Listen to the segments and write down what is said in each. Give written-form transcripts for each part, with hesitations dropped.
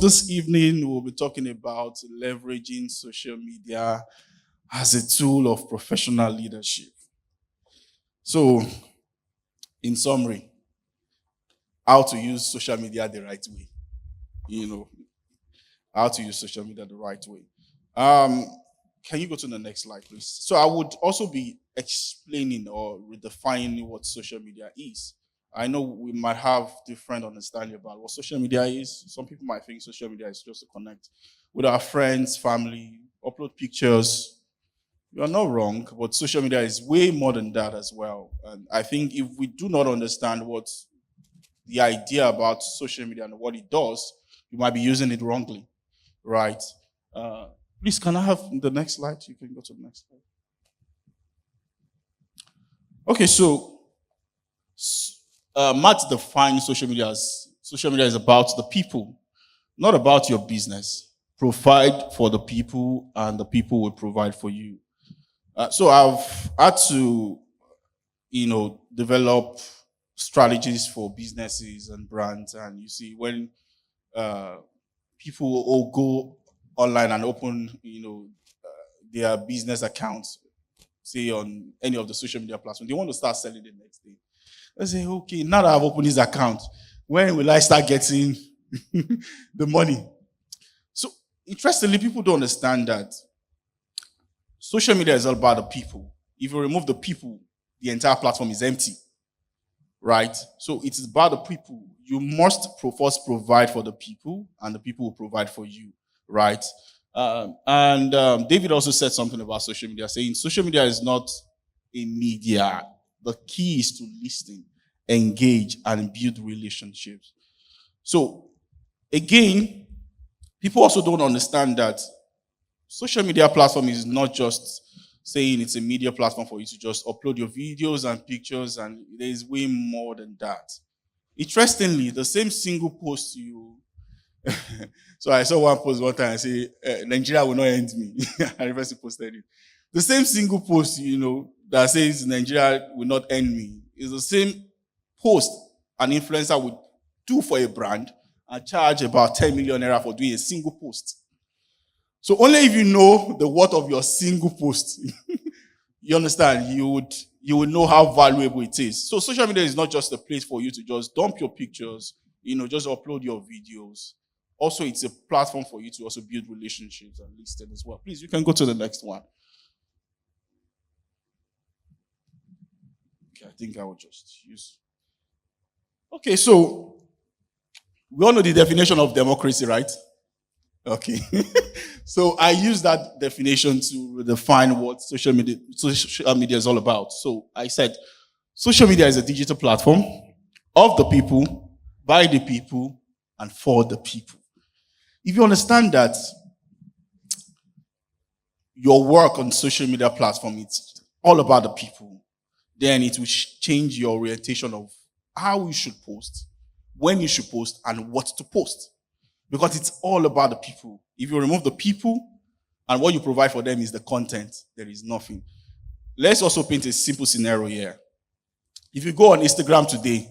this evening we'll be talking about leveraging social media as a tool of professional leadership. So, in summary, how to use social media the right way. You know, how to use social media the right way. Um, can you go to the next slide, please? So I would also be explaining or redefining what social media is. I know we might have different understanding about what social media is. Some people might think social media is just to connect with our friends, family, upload pictures. You are not wrong, but social media is way more than that as well. And I think if we do not understand what the idea about social media and what it does, you might be using it wrongly, right? Uh, Please, can I have the next slide? You can go to the next slide. Okay, so Matt defined social media is about the people, not about your business. Provide for the people, and the people will provide for you. So I've had to, develop strategies for businesses and brands. And you see, when uh, people all go online and open, their business accounts, say on any of the social media platforms, they want to start selling the next day. I say, okay, now that I've opened this account, when will I start getting the money? So, interestingly, people don't understand that social media is all about the people. If you remove the people, the entire platform is empty, right? So, it is about the people. You must first provide for the people, and the people will provide for you, right? David also said something about social media, saying social media is not a media. The key is to listen, engage, and build relationships. So, again, people also don't understand that social media platform is not just saying it's a media platform for you to just upload your videos and pictures, and there is way more than that. Interestingly, the same single post you so I saw one post one time and say, Nigeria will not end me. I reversed posted it. The same single post, that says Nigeria will not end me is the same post an influencer would do for a brand and charge about 10 million naira for doing a single post. So only if you know the worth of your single post, you understand, you would know how valuable it is. So social media is not just a place for you to just dump your pictures, just upload your videos. Also, it's a platform for you to also build relationships and listen as well. Please, you can go to the next one. Okay, I think I will just use. Okay, so we all know the definition of democracy, right? Okay. So I use that definition to define what social media is all about. So I said, social media is a digital platform of the people, by the people, and for the people. If you understand that your work on social media platform, it's all about the people, then it will change your orientation of how you should post, when you should post, and what to post. Because it's all about the people. If you remove the people and what you provide for them is the content, there is nothing. Let's also paint a simple scenario here. If you go on Instagram today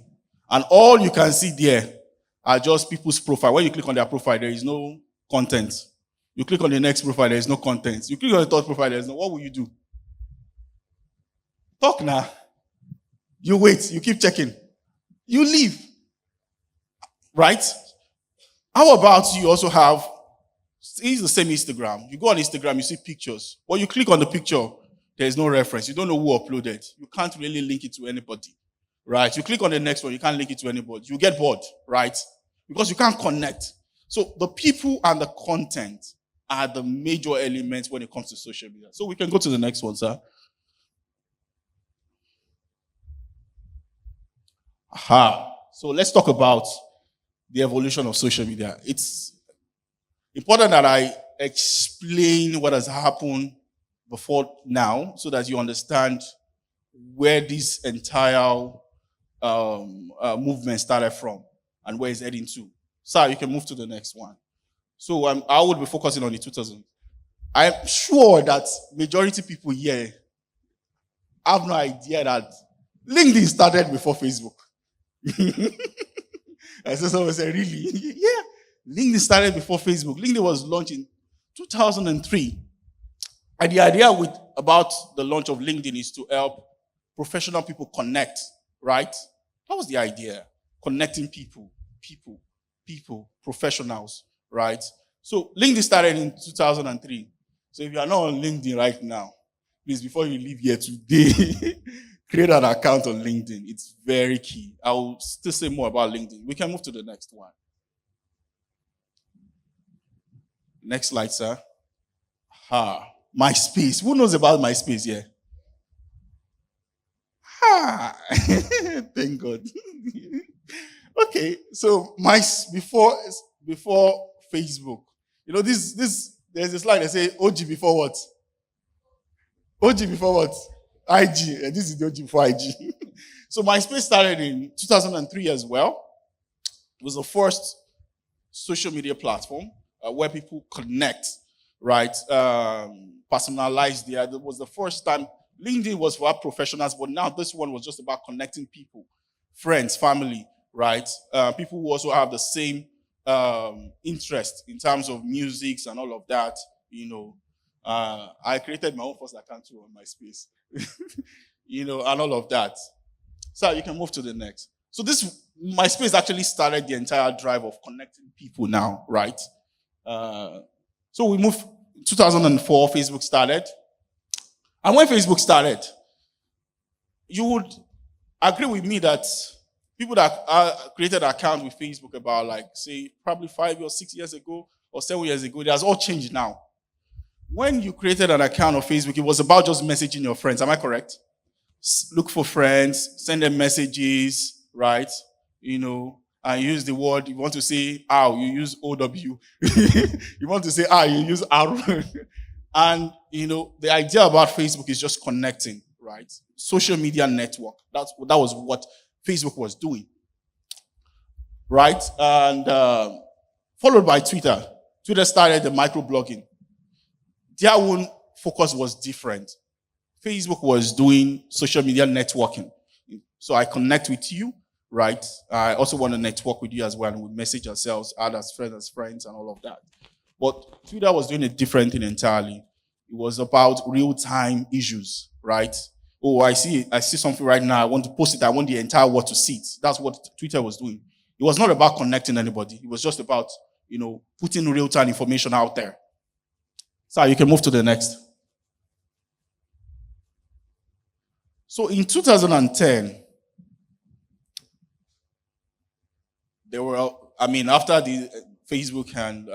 and all you can see there are just people's profile. When you click on their profile, there is no content. You click on the next profile, there is no content. You click on the third profile, there is no. What will you do? Talk now. You wait. You keep checking. You leave. Right? How about you also have, it's the same Instagram. You go on Instagram, you see pictures. When you click on the picture, there is no reference. You don't know who uploaded. You can't really link it to anybody. Right? You click on the next one, you can't link it to anybody. You get bored, right? Because you can't connect. So the people and the content are the major elements when it comes to social media. So we can go to the next one, sir. Aha. So let's talk about the evolution of social media. It's important that I explain what has happened before now so that you understand where this entire movement started from and where it's heading to. Sir, you can move to the next one. So I would be focusing on the 2000s. I'm sure that majority people here have no idea that LinkedIn started before Facebook. I said someone said, really? Yeah. LinkedIn started before Facebook. LinkedIn was launched in 2003. And the idea about the launch of LinkedIn is to help professional people connect, right? That was the idea. Connecting people, professionals, right? So LinkedIn started in 2003. So if you are not on LinkedIn right now, please, before you leave here today, create an account on LinkedIn. It's very key. I will still say more about LinkedIn. We can move to the next one. Next slide, sir. MySpace. Who knows about MySpace here? Thank God. Okay, so before Facebook, this there's a slide that says OG before what? OG before what? IG. This is the OG before IG. So MySpace started in 2003 as well. It was the first social media platform where people connect, right? Personalized there. It was the first time. LinkedIn was for our professionals, but now this one was just about connecting people, friends, family, right? People who also have the same interest in terms of music and all of that. I created my own first account too on MySpace, and all of that. So you can move to the next. So this MySpace actually started the entire drive of connecting people now, right? So we moved. 2004, Facebook started. And when Facebook started, you would agree with me that people that created an account with Facebook about say probably 5 or 6 years ago or 7 years ago, it has all changed now. When you created an account on Facebook, it was about just messaging your friends. Am I correct? Look for friends, send them messages, right? And use the word, you want to say ow, you use OW. You want to say you use R. And, the idea about Facebook is just connecting, right? Social media network. That was what Facebook was doing, right? And followed by Twitter. Twitter started the microblogging. Their own focus was different. Facebook was doing social media networking. So I connect with you, right? I also want to network with you as well, and we message ourselves, add as friends, and all of that. But Twitter was doing a different thing entirely. It was about real-time issues, right? Oh, I see something right now. I want to post it. I want the entire world to see it. That's what Twitter was doing. It was not about connecting anybody. It was just about, putting real-time information out there. So you can move to the next. So in 2010, after the Facebook and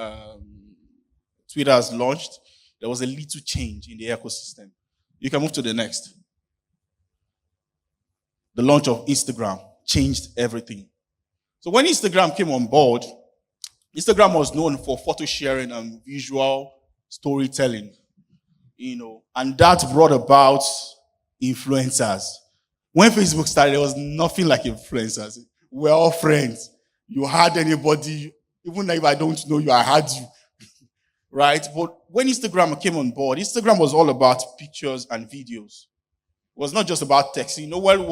Twitter has launched, there was a little change in the ecosystem. You can move to the next. The launch of Instagram changed everything. So when Instagram came on board, Instagram was known for photo sharing and visual storytelling, and that brought about influencers. When Facebook started, there was nothing like influencers. We're all friends. You had anybody, even if I don't know you, I had you. Right? But when Instagram came on board, Instagram was all about pictures and videos. It was not just about text. Why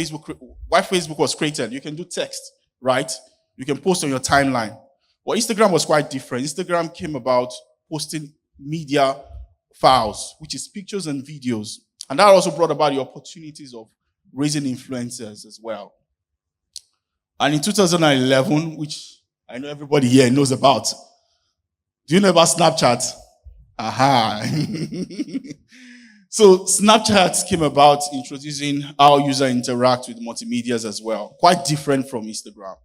Facebook was created? You can do text, right? You can post on your timeline. Well, Instagram was quite different. Instagram came about posting media files, which is pictures and videos. And that also brought about the opportunities of raising influencers as well. And in 2011, which I know everybody here knows about, do you know about Snapchat? Aha. So Snapchat came about introducing how users interact with multimedias as well. Quite different from Instagram.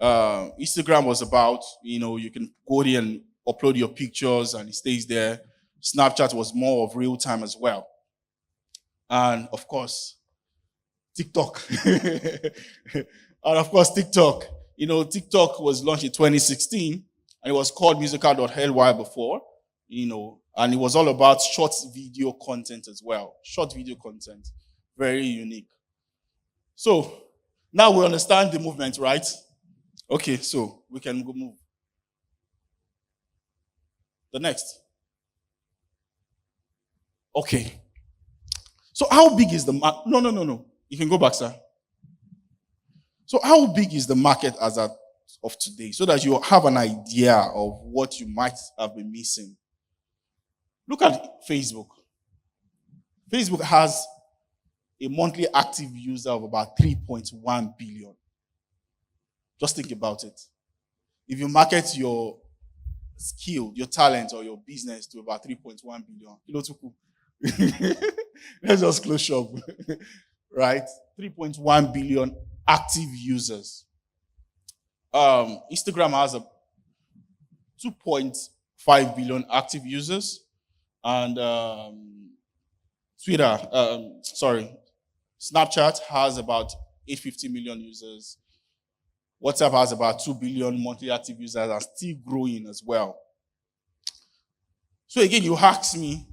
Instagram was about, you can go there and upload your pictures and it stays there. Snapchat was more of real time as well. And of course, TikTok. TikTok. TikTok was launched in 2016 and it was called musical.ly before, and it was all about short video content as well. Short video content. Very unique. So now we understand the movement, right? Okay, so we can go move. The next. Okay. So how big is the market? No. You can go back, sir. So how big is the market as at of today so that you have an idea of what you might have been missing. Look at Facebook. Facebook has a monthly active user of about 3.1 billion. Just think about it. If you market your skill, your talent, or your business to about 3.1 billion, let's just close shop. Right? 3.1 billion active users. Instagram has a 2.5 billion active users, and Snapchat has about 850 million users. WhatsApp has about 2 billion monthly active users and still growing as well. So again, you ask me,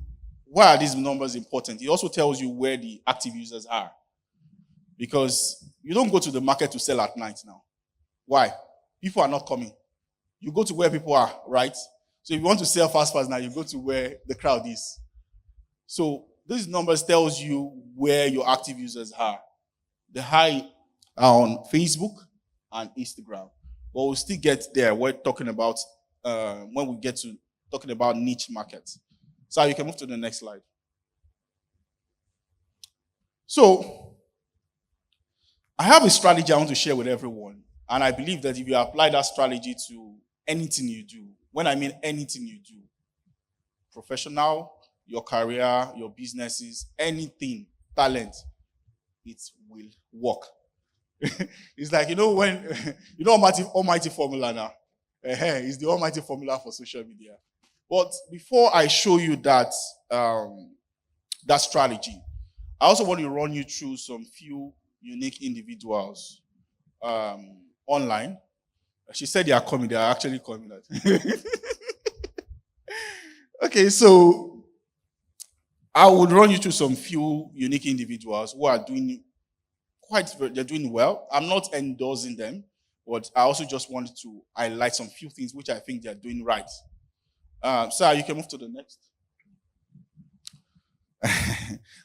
why are these numbers important? It also tells you where the active users are. Because you don't go to the market to sell at night now. Why? People are not coming. You go to where people are, right? So if you want to sell fast now, you go to where the crowd is. So these numbers tells you where your active users are. The high are on Facebook and Instagram. But we'll still get there. We're talking about when we get to talking about niche markets. So you can move to the next slide. So I have a strategy I want to share with everyone. And I believe that if you apply that strategy to anything you do, when I mean anything you do, professional, your career, your businesses, anything, talent, it will work. It's like, when, almighty formula now. It's the almighty formula for social media. But before I show you that, that strategy, I also want to run you through some few unique individuals online. She said they are coming. They are actually coming. Okay, so I would run you through some few unique individuals who are doing they're doing well. I'm not endorsing them, but I also just wanted to highlight some few things which I think they're doing right. So you can move to the next.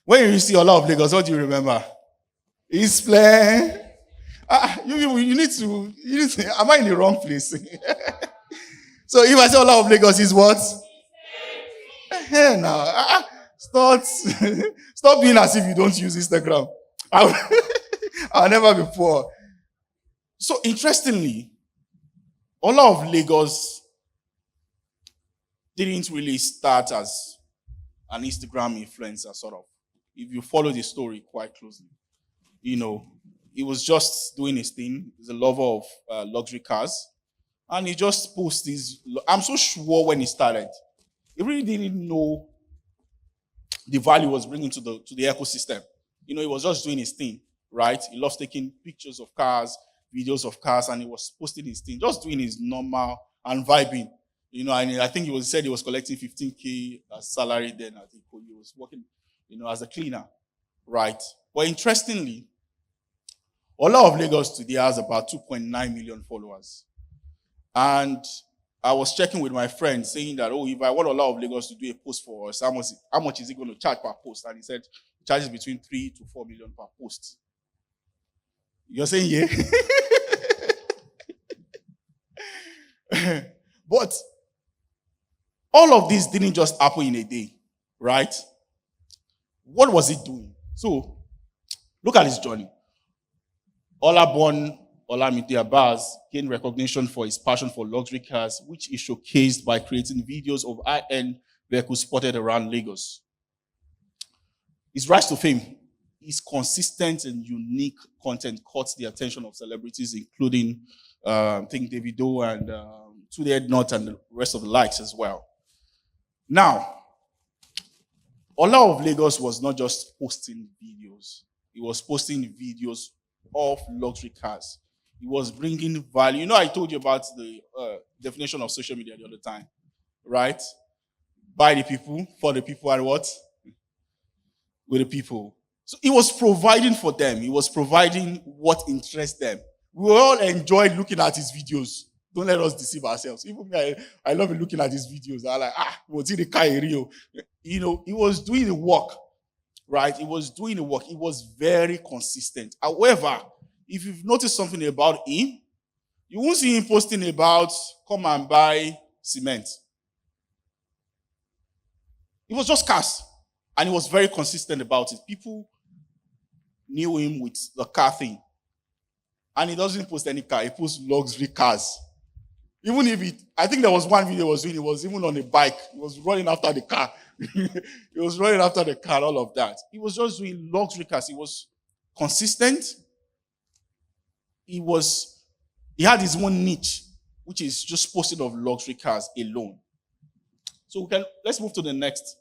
When you see a lot of Lagos, what do you remember? It's plain. You need to, am I in the wrong place? So if I say a lot of Lagos is what? Now, stop being as if you don't use Instagram. I'll never be poor. So interestingly, a lot of Lagos didn't really start as an Instagram influencer, sort of. If you follow the story quite closely, he was just doing his thing. He's a lover of luxury cars. And he just posts these. I'm so sure when he started, he really didn't know the value he was bringing to the ecosystem. He was just doing his thing, right? He loves taking pictures of cars, videos of cars, and he was posting his thing, just doing his normal and vibing. And I think he said he was collecting 15K as salary then. I think he was working, as a cleaner, right? But interestingly, a lot of Lagos today has about 2.9 million followers. And I was checking with my friend saying that, if I want a lot of Lagos to do a post for us, how much is he going to charge per post? And he said he charges between 3 to 4 million per post. You're saying yeah? But all of this didn't just happen in a day, right? What was he doing? So, look at his journey. Olaborn Olamide Abbas gained recognition for his passion for luxury cars, which he showcased by creating videos of high-end vehicles spotted around Lagos. His rise to fame, his consistent and unique content caught the attention of celebrities, including, I think, Davido and Tunde Ednut and the rest of the likes as well. Now, Ola of Lagos was not just posting videos. He was posting videos of luxury cars. He was bringing value. I told you about the definition of social media the other time, right? By the people, for the people, and what? With the people. So he was providing for them. He was providing what interests them. We all enjoyed looking at his videos. Don't let us deceive ourselves. Even me, I love looking at his videos. I'm like, what's in the car Rio? He was doing the work, right? He was doing the work. He was very consistent. However, if you've noticed something about him, You won't see him posting about come and buy cement. It was just cars. And he was very consistent about it. People knew him with the car thing. And he doesn't post any car, he posts luxury cars. Even if I think there was one video he was doing, he was even on a bike. He was running after the car. He was running after the car, all of that. He was just doing luxury cars. He was consistent. He had his own niche, which is just posting of luxury cars alone. So let's move to the next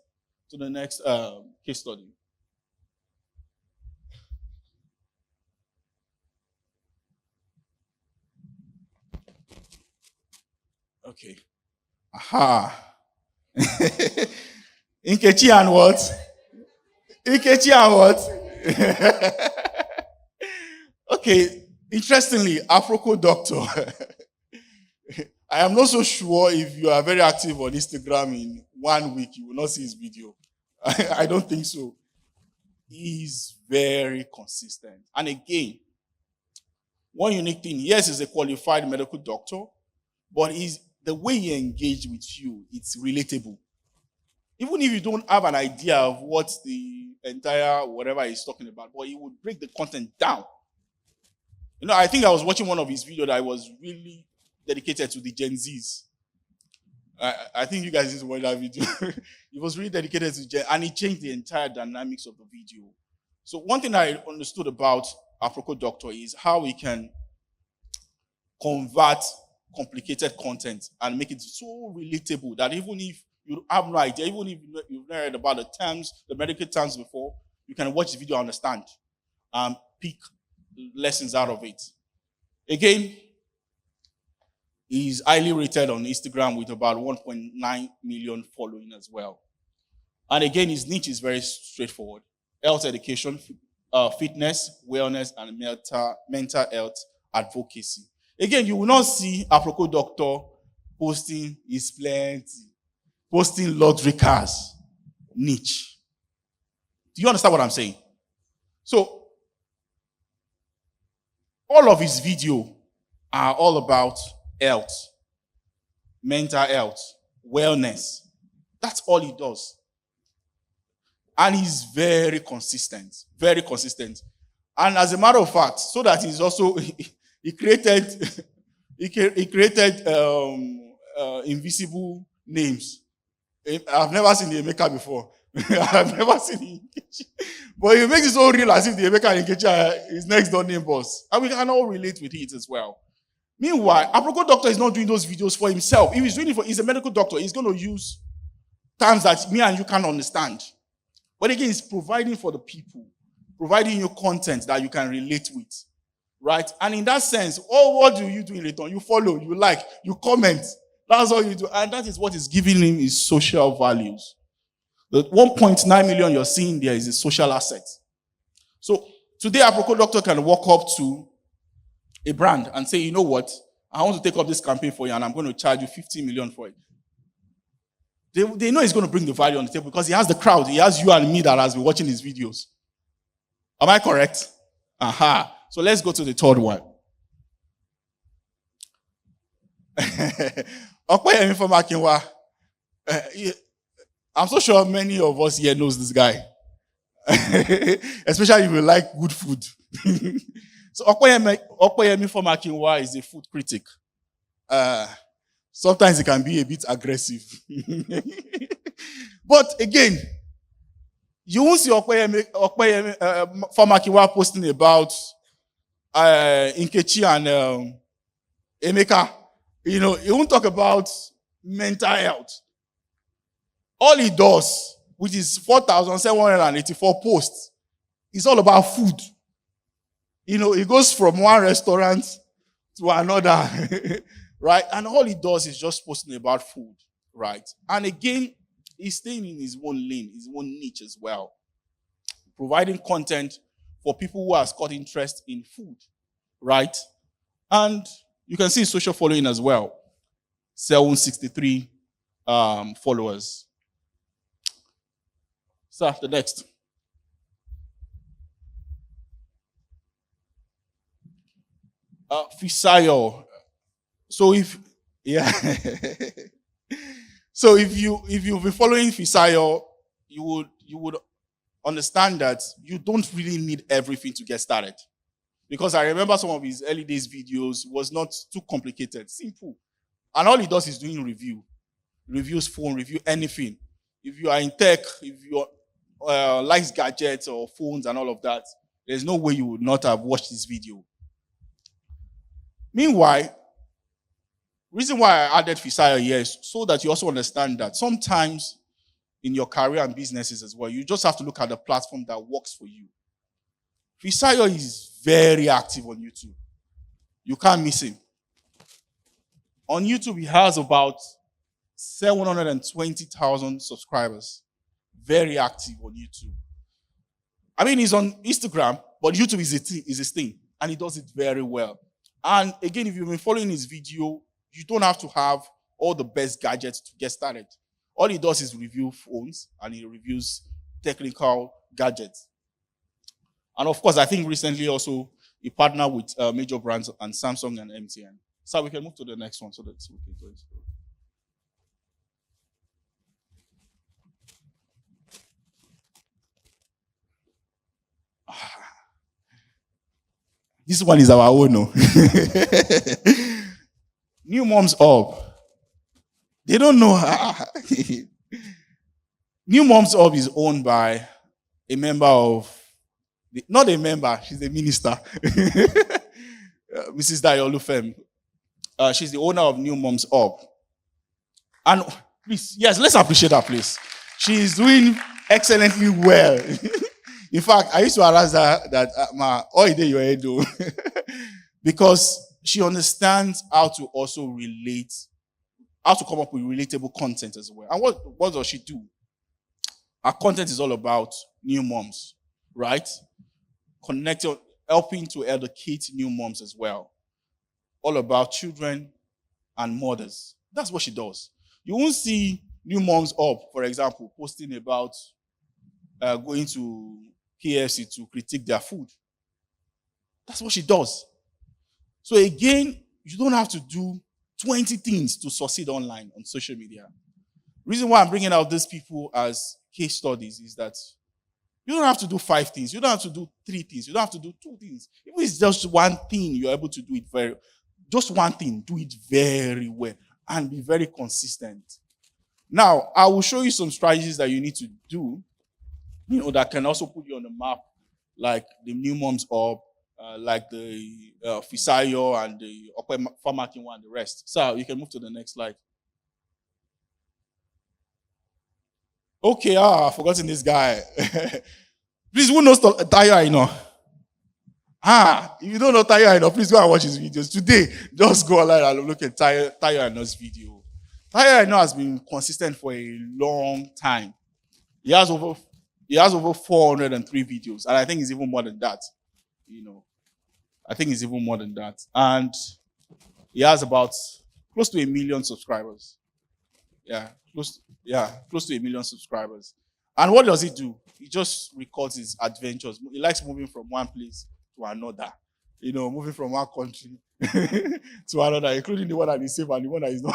case study. Okay. Aha. Nkechi and what? Nkechi and what? Okay. Interestingly, Afroco Doctor. I am not so sure if you are very active on Instagram in 1 week, you will not see his video. I don't think so. He's very consistent. And again, one unique thing, yes, he's a qualified medical doctor, but the way he engages with you, it's relatable. Even if you don't have an idea of what the entire whatever he's talking about, but he would break the content down. I think I was watching one of his videos that was really dedicated to the Gen Zs. I think you guys need to watch that video. It was really dedicated to Gen, and it changed the entire dynamics of the video. So one thing I understood about Afroco Doctor is how we can convert complicated content and make it so relatable that even if you have no idea, even if you've never heard about the terms, the medical terms before, you can watch the video and understand and pick lessons out of it. Again, he's highly rated on Instagram with about 1.9 million following as well. And again, his niche is very straightforward. Health education, fitness, wellness, and mental health advocacy. Again, you will not see Afroco Doctor posting his plenty, posting luxury cars, niche. Do you understand what I'm saying? So, all of his videos are all about health, mental health, wellness. That's all he does. And he's very consistent, very consistent. And as a matter of fact, so that he's also, he created invisible names. I've never seen the Emeka before. I've never seen him. But he makes it so real as if the Emeka and Nkechi are his next door neighbors. And we can all relate with it as well. Meanwhile, Afroco Doctor is not doing those videos for himself. If he's doing it he's a medical doctor, he's going to use terms that me and you can't understand. But again, he's providing for the people, providing you content that you can relate with. Right? And in that sense, what do you do in return? You follow, you like, you comment. That's all you do. And that is what is giving him his social values. The 1.9 million you're seeing there is a social asset. So today, Afroco Doctor can walk up to a brand and say, you know what? I want to take up this campaign for you and I'm going to charge you 50 million for it. They know he's going to bring the value on the table because he has the crowd. He has you and me that has been watching his videos. Am I correct? Aha. So let's go to the third one. Okoyemi from Akinwa. I'm so sure many of us here knows this guy. Especially if you like good food. So Okoyemi from Akinwa is a food critic. Sometimes he can be a bit aggressive. But again, you won't see Okoyemi from Akinwa posting about Nkechi and Emeka. He won't talk about mental health. All he does, which is 4,784 posts, is all about food. He goes from one restaurant to another, right? And all he does is just posting about food, right? And again, he's staying in his own lane, his own niche as well, providing content for people who have got interest in food, right? And you can see his social following as well. 763 followers. So, the next. Fisayo. So if yeah, so if you've been following Fisayo, you would understand that you don't really need everything to get started. Because I remember some of his early days videos was not too complicated, simple. And all he does is doing reviews phone, review anything. If you are in tech, if you likes gadgets or phones and all of that, there's no way you would not have watched this video. Meanwhile, reason why I added Fisayo here is so that you also understand that sometimes in your career and businesses as well, you just have to look at the platform that works for you. Fisayo is very active on YouTube. You can't miss him. On YouTube, he has about 720,000 subscribers. Very active on YouTube. I mean, he's on Instagram, but YouTube is his thing, and he does it very well. And again, if you've been following his video, you don't have to have all the best gadgets to get started. All he does is review phones, and he reviews technical gadgets. And of course, I think recently also he partnered with major brands and Samsung and MTN. So we can move to the next one so that we can go into it. This one is our own. No? New Moms Hub. They don't know. New Moms Hub is owned by a member of, not a member, she's a minister, Mrs. Dayolufem. She's the owner of New Moms Hub. And please, yes, let's appreciate her, please. She's doing excellently well. In fact, I used to harass her that, all day you're do. Because she understands how to also relate, how to come up with relatable content as well. And what does she do? Her content is all about new moms, right? Connecting, helping to educate new moms as well. All about children and mothers. That's what she does. You won't see New Moms Hub, for example, posting about going to KFC to critique their food. That's what she does. So again, you don't have to do 20 things to succeed online on social media. Reason why I'm bringing out these people as case studies is that you don't have to do 5 things. You don't have to do 3 things. You don't have to do 2 things. If it's just one thing, you're able to do it just one thing, do it very well and be very consistent. Now, I will show you some strategies that you need to do, that can also put you on the map, like the New Moms Hub, like the Fisayo and the Farmaking one, and the rest. So you can move to the next slide. Okay, I've forgotten this guy. Please, who knows Tayo? If you don't know Tayo, please go and watch his videos. Today, just go online and look at Tayo's video. Tayo has been consistent for a long time. He has over 403 videos, and I think it's even more than that. I think it's even more than that. And he has about close to 1 million subscribers. Close to 1 million subscribers. And what does he do? He just records his adventures. He likes moving from one place to another. Moving from one country to another, including the one that is safe and the one that is not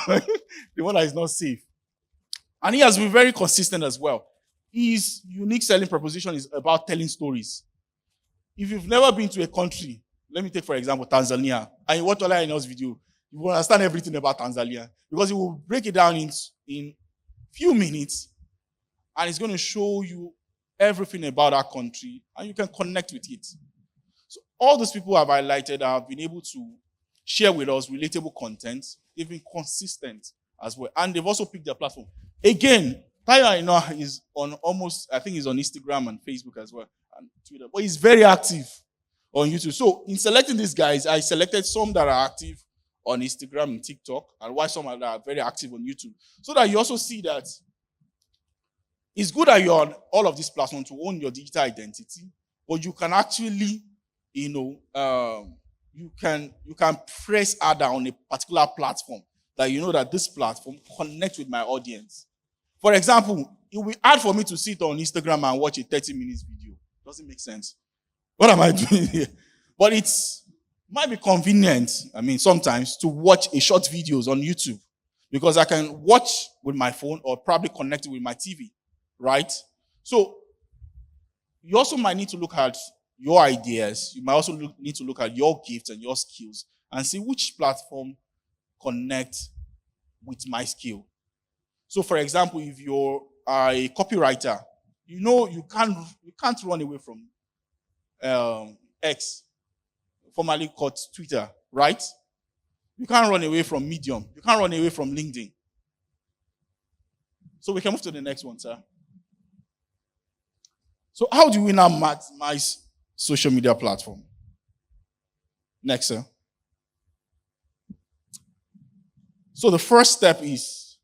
the one that is not safe. And he has been very consistent as well. His unique selling proposition is about telling stories. If you've never been to a country, let me take for example Tanzania, and you watch Ola Aina's video, you will understand everything about Tanzania because he will break it down in few minutes, and it's going to show you everything about our country, and you can connect with it. So all those people I've highlighted have been able to share with us relatable content. They've been consistent as well, and they've also picked their platform. Again, Tayo is on I think he's on Instagram and Facebook as well, and Twitter, but he's very active on YouTube. So in selecting these guys, I selected some that are active on Instagram and TikTok, and why some that are very active on YouTube. So that you also see that it's good that you're on all of these platforms to own your digital identity, but you can actually, you can press harder on a particular platform that you know that this platform connects with my audience. For example, it will be hard for me to sit on Instagram and watch a 30 minutes video. Doesn't make sense. What am I doing here? But it's Might be convenient, sometimes to watch a short videos on YouTube because I can watch with my phone or probably connect it with my TV, right? So you also might need to look at your ideas. You might also need to look at your gifts and your skills and see which platform connect with my skill. So, for example, if you're a copywriter, you can't run away from X, formerly called Twitter, right? You can't run away from Medium. You can't run away from LinkedIn. So we can move to the next one, sir. So how do we now maximize social media platform? Next, sir. So the first step is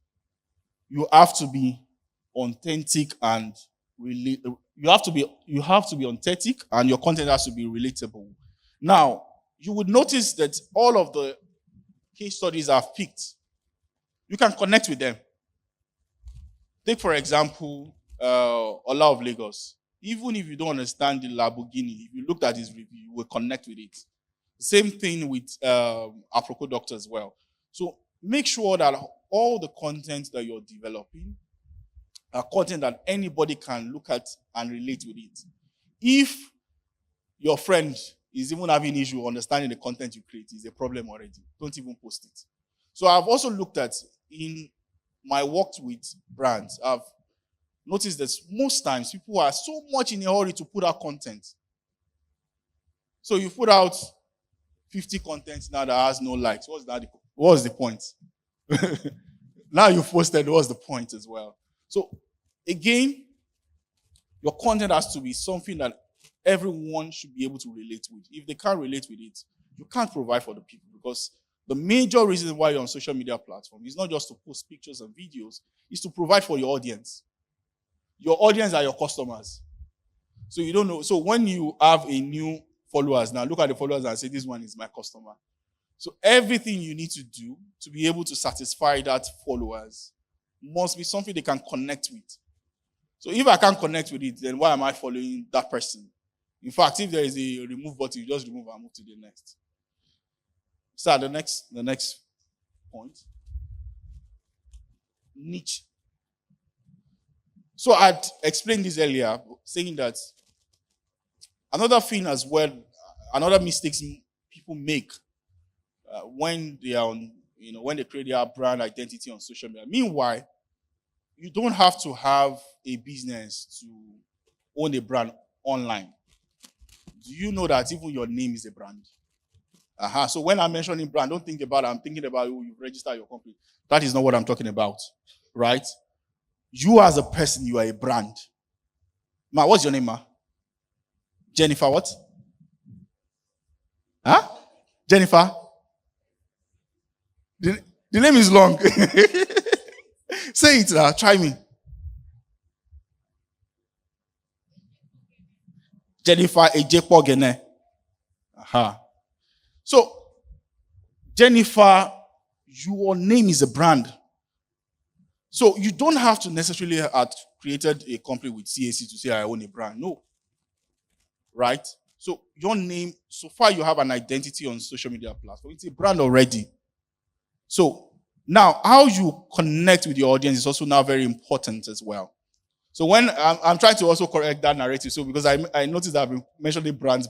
you have to be authentic and you have to be authentic and your content has to be relatable. Now, you would notice that all of the case studies I've picked, you can connect with them. Take, for example, Ola of Lagos. Even if you don't understand the Lamborghini, if you looked at his review, you will connect with it. Same thing with Afroco Doctor as well. So make sure that all the content that you're developing are content that anybody can look at and relate with it. If your friend is even having issue understanding the content you create, is a problem already. Don't even post it. So I've also looked at, in my work with brands, I've noticed that most times people are so much in a hurry to put out content. So you put out 50 contents now that has no likes. What's the point? Now you've posted, what's the point as well? So again, your content has to be something that everyone should be able to relate with. If they can't relate with it, you can't provide for the people, because the major reason why you're on social media platform is not just to post pictures and videos, it's to provide for your audience. Your audience are your customers. So you don't know. So when you have a new followers, now look at the followers and say, this one is my customer. So everything you need to do to be able to satisfy that followers must be something they can connect with. So if I can't connect with it, then why am I following that person? In fact, if there is a remove button, you just remove and move to the next. So the next point. Niche. So I'd explained this earlier, saying that another thing as well, another mistakes people make when they are on, when they create their brand identity on social media. Meanwhile, you don't have to have a business to own a brand online. Do you know that even your name is a brand? So when I'm mentioning brand, don't think about it. I'm thinking about you register your company. That is not what I'm talking about, right? You as a person, you are a brand. Ma, what's your name, ma? Jennifer what? Huh? Jennifer? The name is long. Say it now. Try me. Jennifer Ejepogene. So, Jennifer, your name is a brand. So you don't have to necessarily have created a company with CAC to say I own a brand. No. Right? So your name, so far you have an identity on social media platform. It's a brand already. So now how you connect with your audience is also now very important as well. So when I'm trying to also correct that narrative, so because I noticed that I've been mentioning brand.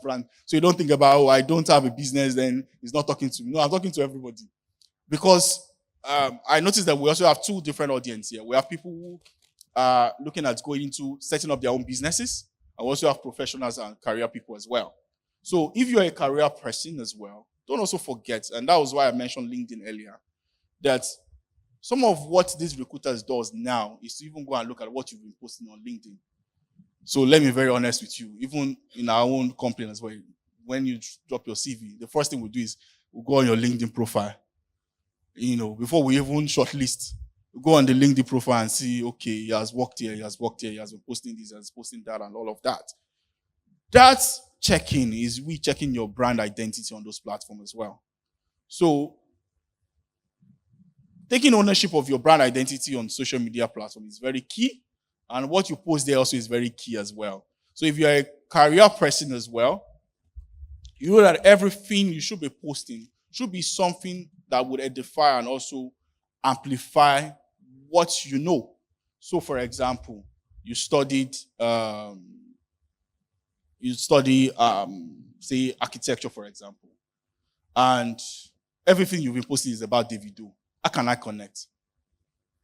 So you don't think about, I don't have a business, then he's not talking to me. No, I'm talking to everybody. Because I noticed that we also have two different audiences here. We have people who are looking at going into setting up their own businesses. And we also have professionals and career people as well. So if you're a career person as well, don't also forget, and that was why I mentioned LinkedIn earlier, that some of what these recruiters does now is to even go and look at what you've been posting on LinkedIn. So let me be very honest with you. Even in our own company as well, when you drop your CV, the first thing we do is we'll go on your LinkedIn profile. Before we even shortlist, we go on the LinkedIn profile and see, okay, he has worked here, he has been posting this, he has posting that, and all of that. That checking is we checking your brand identity on those platforms as well. So taking ownership of your brand identity on social media platform is very key. And what you post there also is very key as well. So if you're a career person as well, You know that everything you should be posting should be something that would edify and also amplify what you know. So, for example, you studied, say, architecture, for example, and everything you've been posting is about Davido. How can I connect?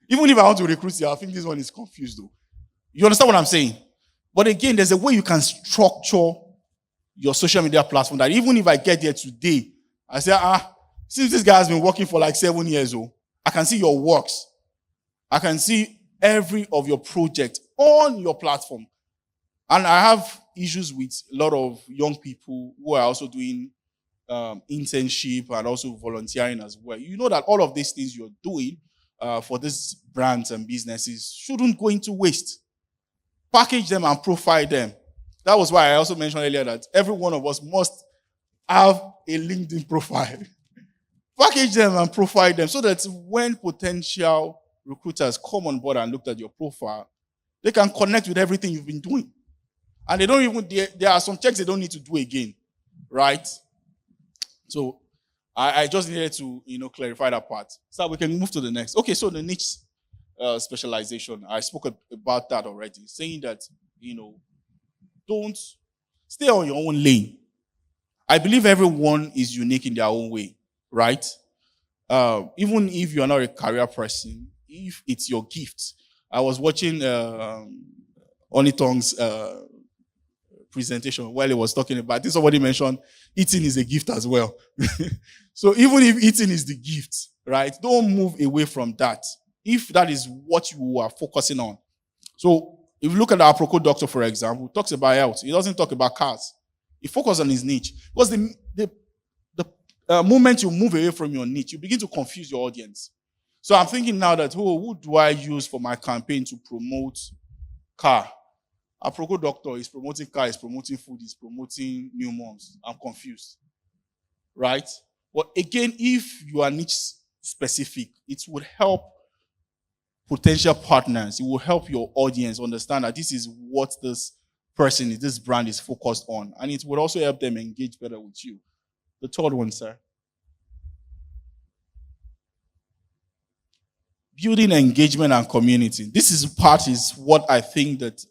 Even if I want to recruit you, I think this one is confused, though. You understand what I'm saying? But again, there's a way you can structure your social media platform that even if I get there today, I say, since this guy has been working for like 7 years, I can see your works. I can see every of your project on your platform. And I have issues with a lot of young people who are also doing internship and also volunteering as well. You know that all of these things you're doing for these brands and businesses shouldn't go into waste. Package them and profile them. That was why I also mentioned earlier that every one of us must have a LinkedIn profile. Package them and profile them so that when potential recruiters come on board and look at your profile, they can connect with everything you've been doing. And they don't even, there are some checks they don't need to do again, right? So I just needed to, clarify that part. So we can move to the next. Okay, so the niche specialization, I spoke about that already, saying that, don't stay on your own lane. I believe everyone is unique in their own way, right? Even if you are not a career person, if it's your gift. I was watching Onitong's presentation while he was talking about, I think somebody mentioned eating is a gift as well. So even if eating is the gift, right, don't move away from that. If that is what you are focusing on. So if you look at our Aproko doctor, for example, talks about health. He doesn't talk about cars. He focuses on his niche. Because the moment you move away from your niche, you begin to confuse your audience. So I'm thinking now that, who do I use for my campaign to promote car? Aproko doctor is promoting car, is promoting food, is promoting new moms. I'm confused. Right? But again, if you are niche specific, it would help potential partners. It will help your audience understand that this is what this brand is focused on. And it would also help them engage better with you. The third one, sir. Building engagement and community. This is what I think that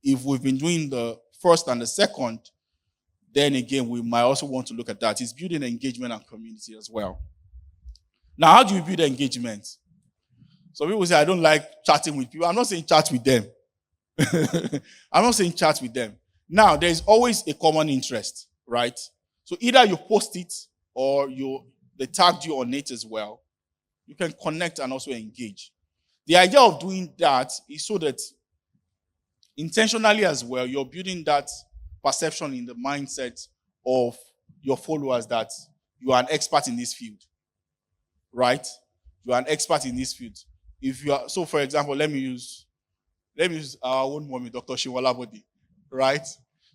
if we've been doing the first and the second, then again, we might also want to look at that. It's building engagement and community as well. Now, how do you build engagement? So people say, I don't like chatting with people. I'm not saying chat with them. I'm not saying chat with them. Now, there is always a common interest, right? So either you post it or they tagged you on it as well. You can connect and also engage. The idea of doing that is so that intentionally as well, you're building that perception in the mindset of your followers that you are an expert in this field, right? You are an expert in this field. If you are, so for example, let me use our own mommy, Dr. Shiwala Body, right?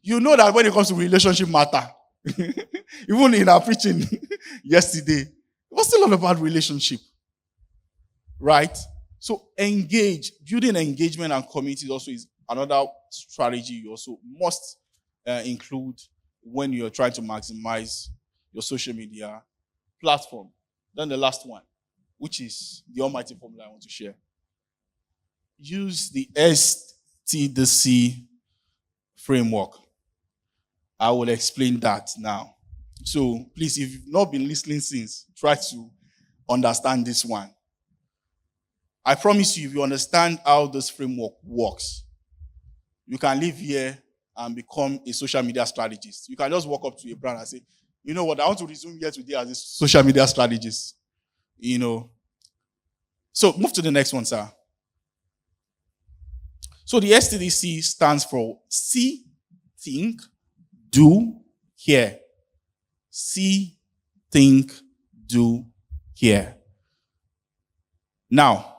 You know that when it comes to relationship matter, even in our preaching yesterday, it was still all about relationship, right? So engage, building engagement and community also is another strategy you also must include when you're trying to maximize your social media platform. Then the last one, which is the almighty formula I want to share. Use the STDC framework. I will explain that now. So please, if you've not been listening since, try to understand this one. I promise you, if you understand how this framework works, you can live here and become a social media strategist. You can just walk up to a brand and say, you know what, I want to resume here today as a social media strategist. So move to the next one, sir. So the STDC stands for see, think, do, care. See, think, do, care. Now,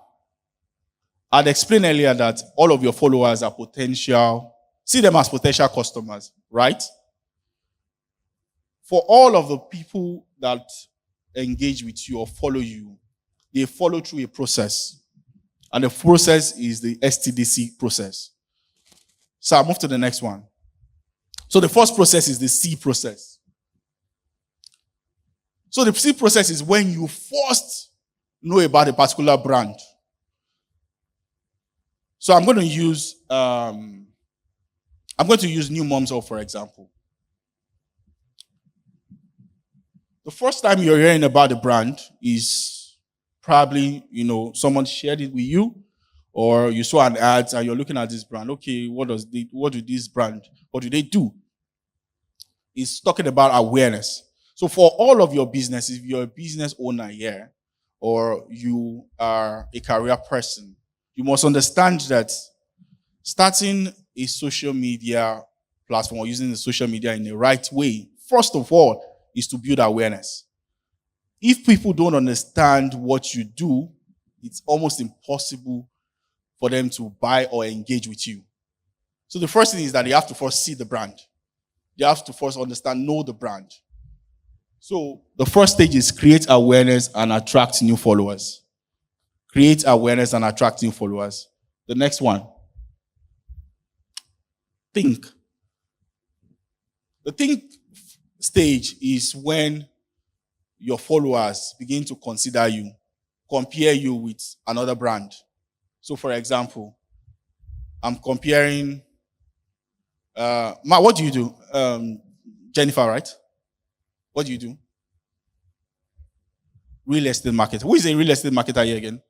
I'd explained earlier that all of your followers are see them as potential customers, right? For all of the people that engage with you or follow you, they follow through a process. And the process is the STDC process. So I'll move to the next one. So the first process is the C process. So the seed process is when you first know about a particular brand. So I'm going to use New Moms Up, for example. The first time you're hearing about the brand is probably, someone shared it with you, or you saw an ad and you're looking at this brand. Okay, what do they do? It's talking about awareness. So for all of your business, if you're a business owner here, or you are a career person, you must understand that starting a social media platform or using the social media in the right way, first of all, is to build awareness. If people don't understand what you do, it's almost impossible for them to buy or engage with you. So the first thing is that they have to first see the brand. They have to first know the brand. So the first stage is create awareness and attract new followers. Create awareness and attract new followers. The next one, think. The think stage is when your followers begin to consider you, compare you with another brand. So for example, I'm comparing, what do you do? Jennifer, right? What do you do? Real estate marketer. Who is a real estate marketer here again?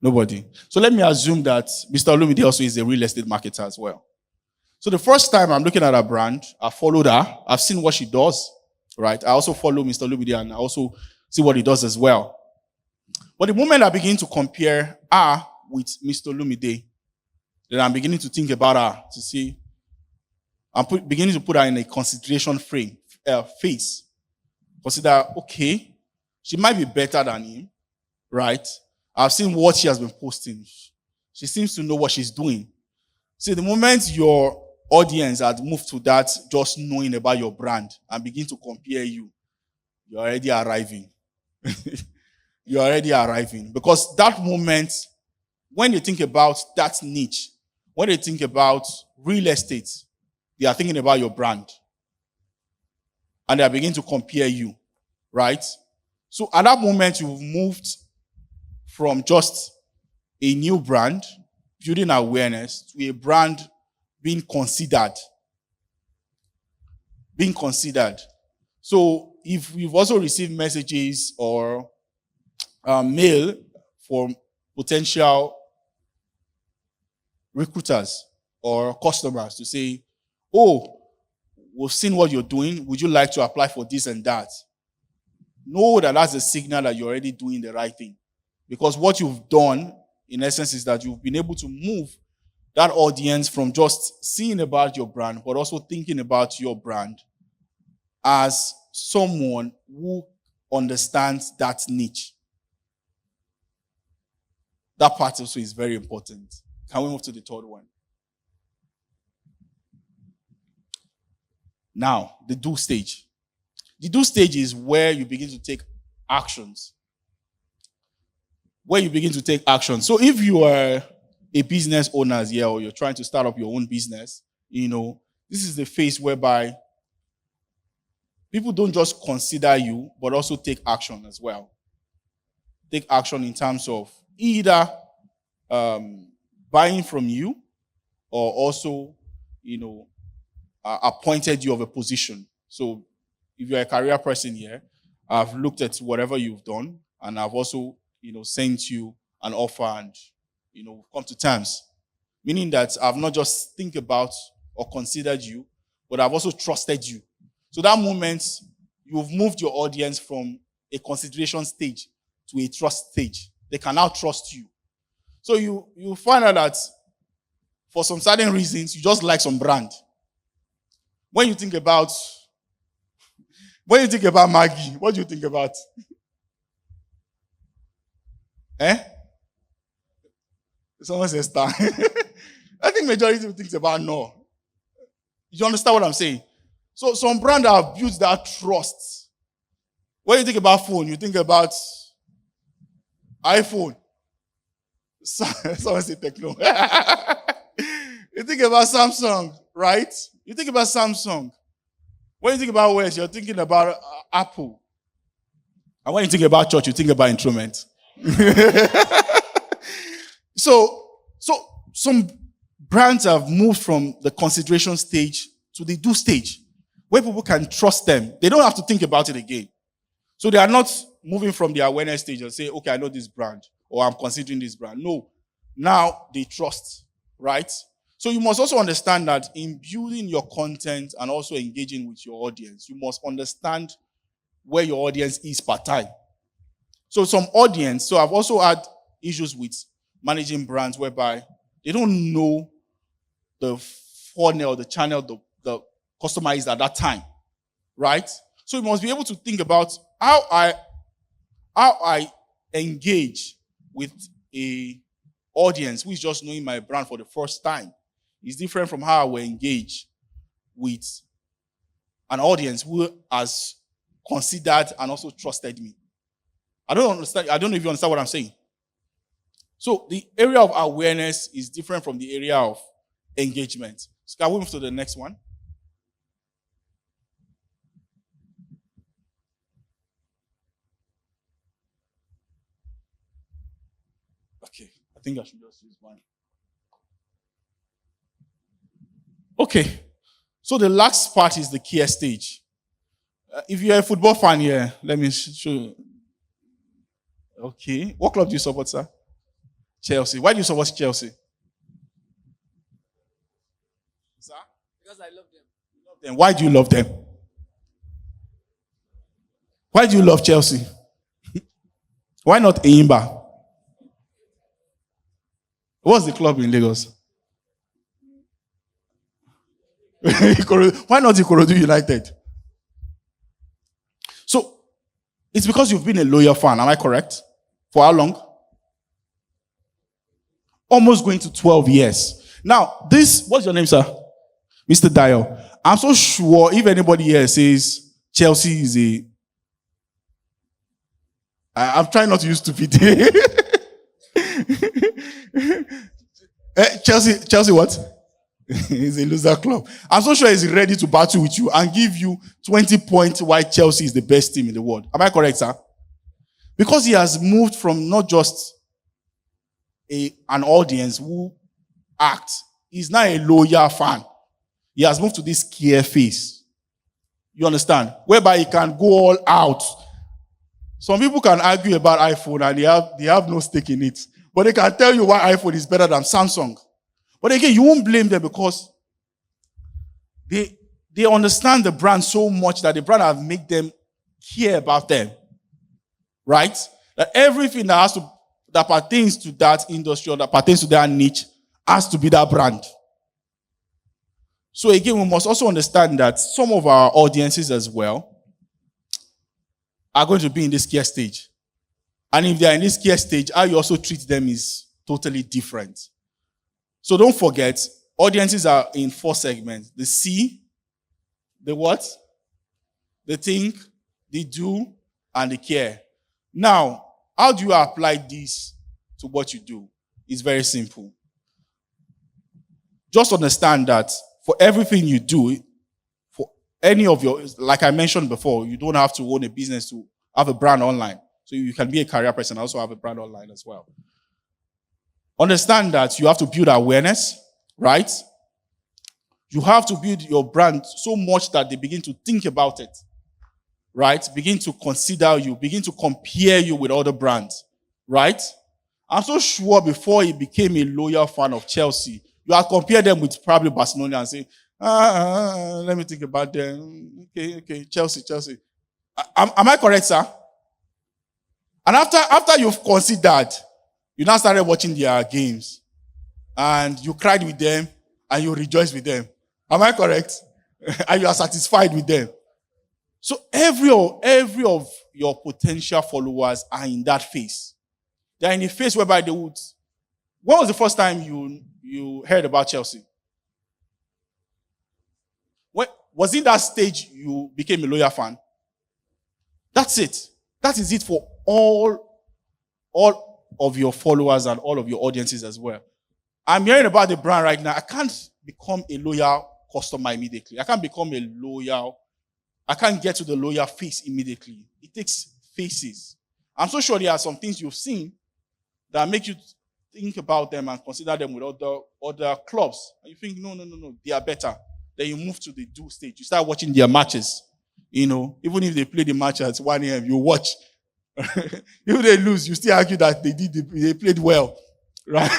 Nobody. So let me assume that Mr. Olumide also is a real estate marketer as well. So the first time I'm looking at a brand, I followed her. I've seen what she does, right? I also follow Mr. Olumide and I also see what he does as well. But the moment I begin to compare her with Mr. Olumide, then I'm beginning to think about her to see. I'm beginning to put her in a consideration phase. Consider, okay, she might be better than him, right? I've seen what she has been posting. She seems to know what she's doing. See, the moment your audience had moved to that, just knowing about your brand and begin to compare you, you're already arriving. You're already arriving. Because that moment, when they think about that niche, when they think about real estate, they are thinking about your brand. And they are beginning to compare you, right? So at that moment, you've moved from just a new brand, building awareness, to a brand being considered. Being considered. So if you've also received messages or mail from potential recruiters or customers to say, oh, we've seen what you're doing. Would you like to apply for this and that? Know that that's a signal that you're already doing the right thing. Because what you've done, in essence, is that you've been able to move that audience from just seeing about your brand, but also thinking about your brand as someone who understands that niche. That part also is very important. Can we move to the third one? Now, the do stage. The do stage is where you begin to take actions. Where you begin to take action. So if you are a business owner here, or you're trying to start up your own business, this is the phase whereby people don't just consider you, but also take action as well. Take action in terms of either buying from you, or also, appointed you of a position. So if you're a career person here, I've looked at whatever you've done, and I've also, sent you an offer and, come to terms. Meaning that I've not just think about or considered you, but I've also trusted you. So that moment, you've moved your audience from a consideration stage to a trust stage. They can now trust you. So you find out that for some certain reasons, you just like some brand. When you think about Maggie, what do you think about? Someone says star. I think majority of things about no. You understand what I'm saying? So some brand have built that trust. When you think about phone, you think about iPhone. Someone say Techno. You think about Samsung, right? You think about Samsung. When you think about West, you're thinking about Apple. And when you think about church, you think about Enthronement. So some brands have moved from the consideration stage to the do stage, where people can trust them. They don't have to think about it again. So they are not moving from the awareness stage and say, okay, I know this brand, or I'm considering this brand. No, now they trust, right? So you must also understand that in building your content and also engaging with your audience, you must understand where your audience is per time. So I've also had issues with managing brands whereby they don't know the funnel, the channel, the customer is at that time, right? So you must be able to think about how I engage with a audience who is just knowing my brand for the first time. Is different from how I will engage with an audience who has considered and also trusted me. I don't understand. I don't know if you understand what I'm saying. So the area of awareness is different from the area of engagement. So can we move to the next one? Okay, I think I should just use one. Okay, so the last part is the care stage. If you're a football fan here, let me show you. Okay, what club do you support, sir? Chelsea. Why do you support Chelsea? Sir? Because I love them. You love them. Why do you love them? Why do you love Chelsea? Why not Eimba? What's the club in Lagos? Why not Ikorodu United? So, it's because you've been a loyal fan, am I correct? For how long? Almost going to 12 years. Now, what's your name, sir? Mr. Dio. I'm so sure if anybody here says Chelsea is I'm trying not to use stupid. Chelsea what? He's a loser club. I'm so sure he's ready to battle with you and give you 20 points why Chelsea is the best team in the world. Am I correct, sir? Because he has moved from not just an audience who acts. He's now a loyal fan. He has moved to this care phase. You understand? Whereby he can go all out. Some people can argue about iPhone and they have no stake in it. But they can tell you why iPhone is better than Samsung. But again, you won't blame them because they understand the brand so much that the brand have made them care about them. Right? That everything that pertains to that industry or that pertains to their niche has to be that brand. So again, we must also understand that some of our audiences as well are going to be in this care stage. And if they are in this care stage, how you also treat them is totally different. So don't forget, audiences are in 4 segments. The see, the what, the think, the do, and the care. Now, how do you apply this to what you do? It's very simple. Just understand that for everything you do, for any of your, like I mentioned before, you don't have to own a business to have a brand online. So you can be a career person and also have a brand online as well. Understand that you have to build awareness, right? You have to build your brand so much that they begin to think about it, right? Begin to consider you, begin to compare you with other brands, right? I'm so sure before he became a loyal fan of Chelsea, you have compared them with probably Barcelona and say, let me think about them. Okay, Chelsea. Am I correct, sir? And after you've considered, you now started watching their games and you cried with them and you rejoiced with them. Am I correct? And you are satisfied with them. So every of your potential followers are in that phase. They are in a phase whereby they would. When was the first time you heard about Chelsea? Was it that stage you became a loyal fan? That's it. That is it for all of your followers and all of your audiences as well. I'm hearing about the brand right now. I can't become a loyal customer immediately. I can't become a loyal I can't get to the lawyer face immediately. It takes phases. I'm so sure there are some things you've seen that make you think about them and consider them with other clubs. And you think, no, they are better. Then you move to the do stage. You start watching their matches. Even if they play the match at 1 a.m., you watch. If they lose, you still argue that they played well. Right?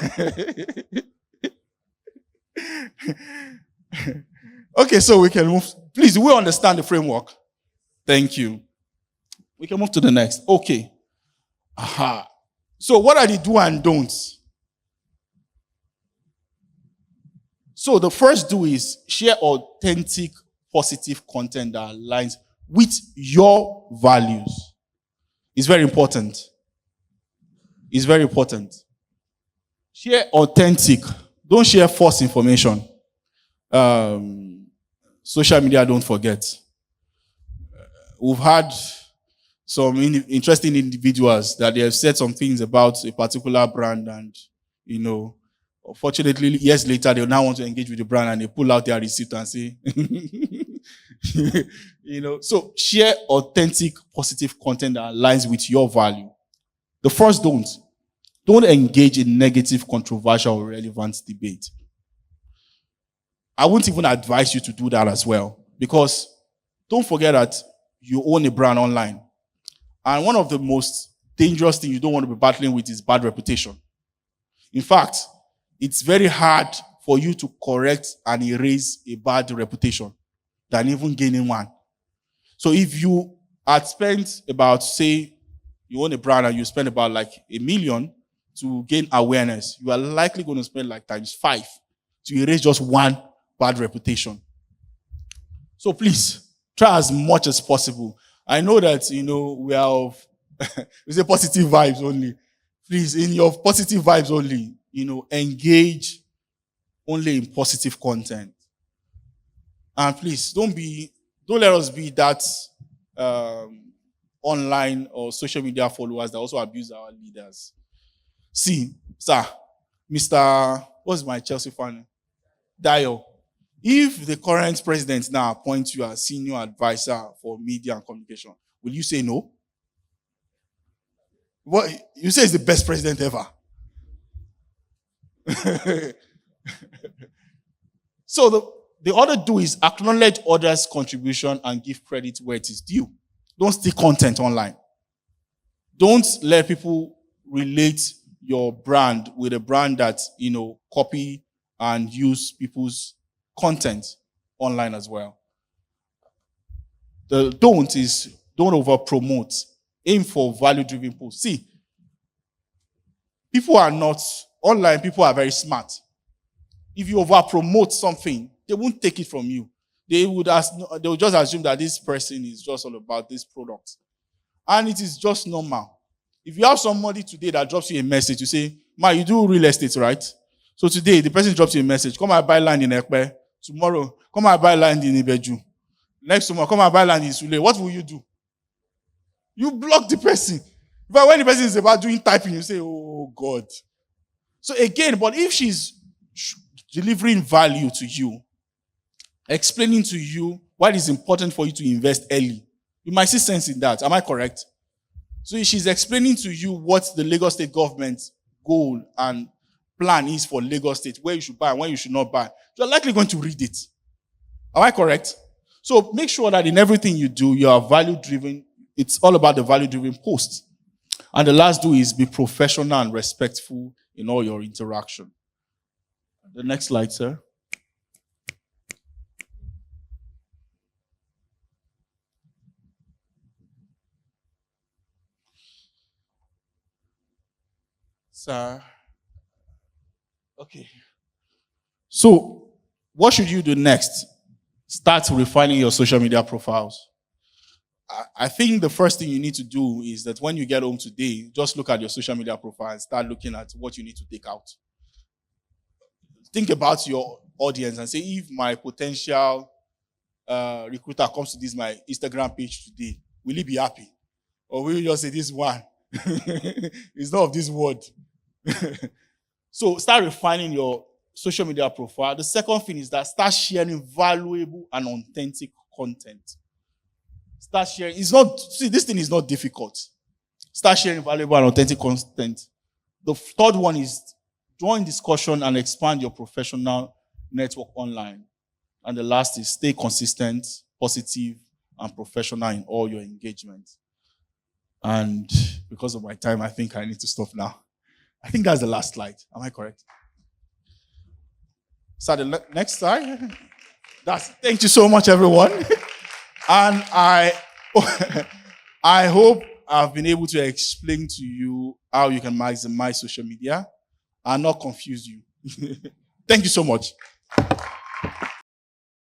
Okay, so we can move. Please, do we understand the framework? Thank you. We can move to the next. Okay. Aha. So what are the do and don'ts? So the first do is share authentic, positive content that aligns with your values. It's very important. It's very important. Share authentic. Don't share false information. Social media, don't forget. We've had some interesting individuals that they have said some things about a particular brand, and unfortunately, years later, they now want to engage with the brand and they pull out their receipt and say, so share authentic, positive content that aligns with your value. The first don't engage in negative, controversial, or irrelevant debate. I wouldn't even advise you to do that as well, because don't forget that you own a brand online. And one of the most dangerous things you don't want to be battling with is bad reputation. In fact, it's very hard for you to correct and erase a bad reputation than even gaining one. So if you had spent about, say, you own a brand and you spend about like $1 million to gain awareness, you are likely going to spend like ×5 to erase just one bad reputation. So please, try as much as possible. I know that, we are of, we say positive vibes only. Please, in your positive vibes only, engage only in positive content. And please, don't let us be that online or social media followers that also abuse our leaders. See, sir, Mr. What's my Chelsea fan? Dio. If the current president now appoints you as senior advisor for media and communication, will you say no? What you say is the best president ever. So the other do is acknowledge others' contribution and give credit where it is due. Don't steal content online. Don't let people relate your brand with a brand that, copy and use people's content online as well. The don't is don't over promote. Aim for value-driven posts. See, people are not online. People are very smart. If you over promote something, they won't take it from you. They will just assume that this person is just all about this product, and it is just normal. If you have somebody today that drops you a message, you say, "Ma, you do real estate, right?" So today the person drops you a message, "Come and buy land in Ekpe." Tomorrow, "Come and buy land in Ibeju." Next tomorrow, "Come and buy land in Sule." What will you do? You block the person. But when the person is about doing typing, you say, "Oh God." So again, but if she's delivering value to you, explaining to you why it is important for you to invest early, you might see sense in that. Am I correct? So if she's explaining to you what the Lagos State government's goal and plan is for Lagos State, where you should buy and where you should not buy, you're likely going to read it. Am I correct? So make sure that in everything you do, you are value-driven. It's all about the value-driven post. And the last do is be professional and respectful in all your interaction. The next slide, sir. Sir. Okay. So, what should you do next? Start refining your social media profiles. I think the first thing you need to do is that when you get home today, just look at your social media profile and start looking at what you need to take out. Think about your audience and say, if my potential recruiter comes to this my Instagram page today, will he be happy? Or will you just say, this one? It's not of this word. So start refining your social media profile. The second thing is that start sharing valuable and authentic content. Start sharing. This thing is not difficult. Start sharing valuable and authentic content. The third one is join discussion and expand your professional network online. And the last is stay consistent, positive, and professional in all your engagements. And because of my time, I think I need to stop now. I think that's the last slide. Am I correct? So the next slide. Thank you so much, everyone. And I hope I've been able to explain to you how you can maximize social media and not confuse you. Thank you so much.